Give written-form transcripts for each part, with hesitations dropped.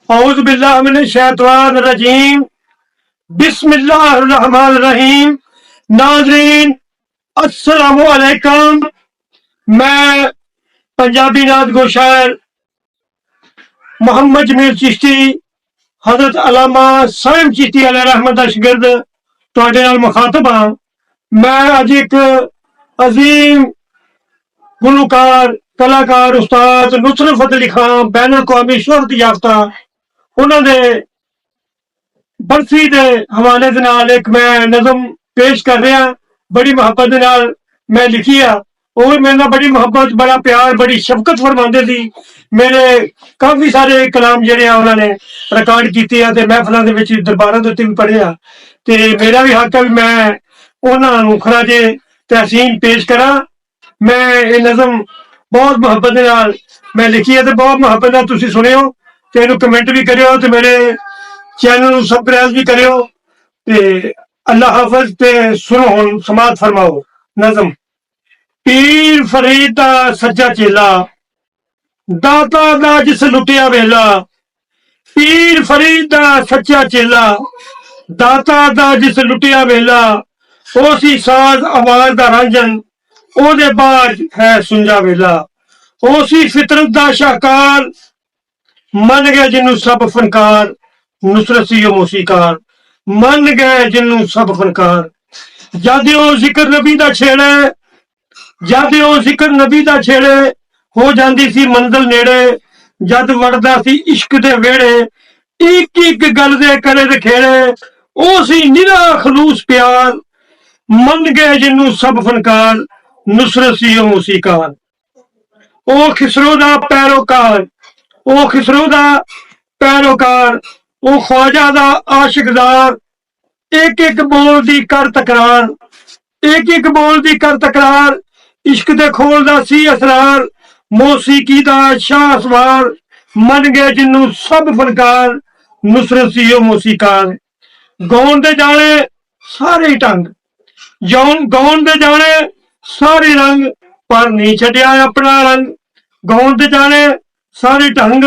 औज़ु बिल्लाहि मिनश शैतानिर रजीम। बिस्मिल्लाहिर्रहमानिर्रहीम। नाज़रीन, अस्सलामु अलैकुम। मैं पंजाबी नात गो शायर मोहम्मद जमील चिश्ती, हजरत अल्लामा साइम चिश्ती अलैहि रहमत दा शागिर्द तुहाडे नाल मुखातब हां। मैं अज एक अजीम गुलकार, कलाकार, उस्ताद नुसरत फतेह अली खान बैन अवी शोहरत याफ्ता उन्होंने बरसी के हवाले दे नाल एक मैं नज़म पेश कर रहा। बड़ी मुहब्बत दे नाल मैं लिखी आ। और मेरे नाल बड़ी मुहब्बत, बड़ा प्यार, बड़ी शफकत फरमाते सी। मेरे काफी सारे कलाम जेहड़े उन्होंने रिकॉर्ड किए महफलों के दरबारों के उत्ते भी पढ़े। तो मेरा भी हक है भी मैं उन्होंने खराजे तहसीन पेश करा। मैं ये नज़म बहुत मुहब्बत दे नाल मैं लिखी है, तो बहुत मुहब्बत नाल तुसीं सुनियो, ते इहनूं कमेंट भी करियो, ते मेरे चैनल सबसक्राइब भी करियो। ते अल्लाह हाफिज। ते सुनो हुण समात फरमाओ नज़म। पीर फरीद दा सच्चा चेला, दाता दा जिस लुटिया वेला। पीर फरीद दा सच्चा चेला, दाता दा जिस लुटिया वेला। ओसी साज आवाज दा रांझन, ओदे बाज है सुंजा वेला। ओसी फितरत दा शाहकार, मन गए जिन्नू सब फनकार। नुसरत सी मौसीकार, मन गए जिन्नू सब फनकार। जद ओ जिक्र नबी दा छेड़े, जद ओ जिक्र नबी दा छेड़े, हो जाती सी मंजिल नेड़े। जद वड़दा सी इश्क दे वेड़े, एक एक गल दे करे दे खेड़े। ओ सी निरा खलूस प्यार, मन गए जिन्नू सब फनकार। नुसरत सी मौसीकार। ओ खिसरो दा पैरोकार, ओ खिसरो दा पैरोकार। ओ ख्वाजा दा आशिकदार, एक एक बोल दी कर तकरार। एक एक बोल दी कर तकरार, इश्क दे खोल दा सी असरार। मौसीकी दा शाह सवार, मन गए जिन्नू सब फनकार। नुसरत सी मौसीकार। गाउन दे जाने सारे ढंग, गाउन दे जाने सारे रंग, पर नहीं छड्डिया अपना रंग। गाउन दे जाने सारे ढंग,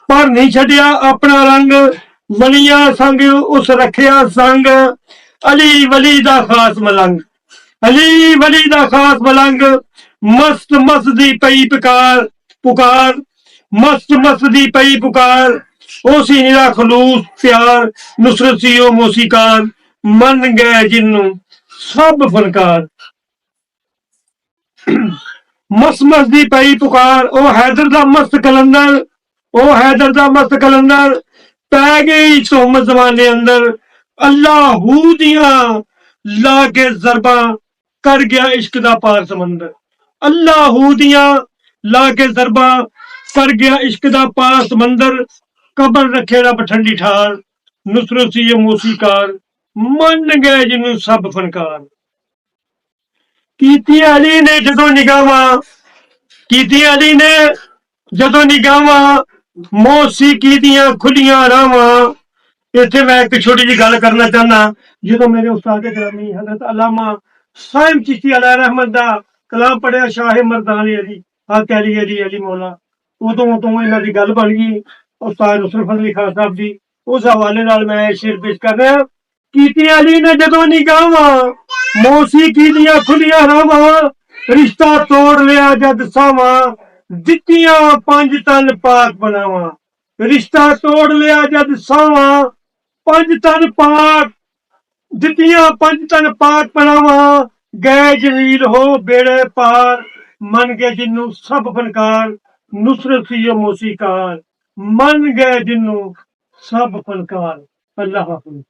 पर नहीं छड्डिया अपना रंग। वलिया संग उस रखिया संग, अली वली दा खास मलंग। अली वली दा खास मलंग, मस्त मस्त दी पई पुकार। पुकार मस्त मस्त दी पई पुकार। ओसी निरा खलूस प्यार। नुसरत सी मौसीकार, मन गए जिन्नू सब फनकार। मस्त मस्त दी पई पुकार, ओ हैदर दा मस्त कलंदर। ओ हैदर दा मस्त कलंदर, पै गई धुम जमाने अंदर। अल्लाह दियां ला के जरबा, कर गया इश्क दा पार समंदर। अल्लाह दियां ला के जरबा, कर गया इश्क दा पार समंदर। कबर रखे रब ठंडी ठार। नुसरत सी मौसीकार, मन गए जिन्नू सब फनकार। कीती अली ने जदों निगाहां, कीती अली ने जदों निगाहां, मौसीकी दियां खुलियां राहां। इत्थे मैं एक छोटी जी गल करना चाहना। जो मेरे उस्ताद गिरामी हजरत अल्लामा साइम चिश्ती अलैहि रहमत दा कलाम पढ़िया, शाह मर्दानी अली हक अली अली अली मौला, उदों इन्हां दी गल बन गई उस्ताद नुसरत फतेह अली खान साहब दी। उस हवाले नाल मैं शेर पेश कर रहा। कीती अली ने जदों निगाहां, मौसीकी दियां खुलियां राहां। रिश्ता तोड़ लिया जद सावां, दित्तियां पंज तन पाक बनावां। रिश्ता तोड़ लिया जद सावां, पंज तन पाक, दित्तियां पंज तन पाक बनावां। गए जलील हो बेड़े पार, मन गए जिन्नू सब फनकार। नुसरत सी मौसीकार, मन गए जिन्नू सब फनकार। अल्लाह हाफिज।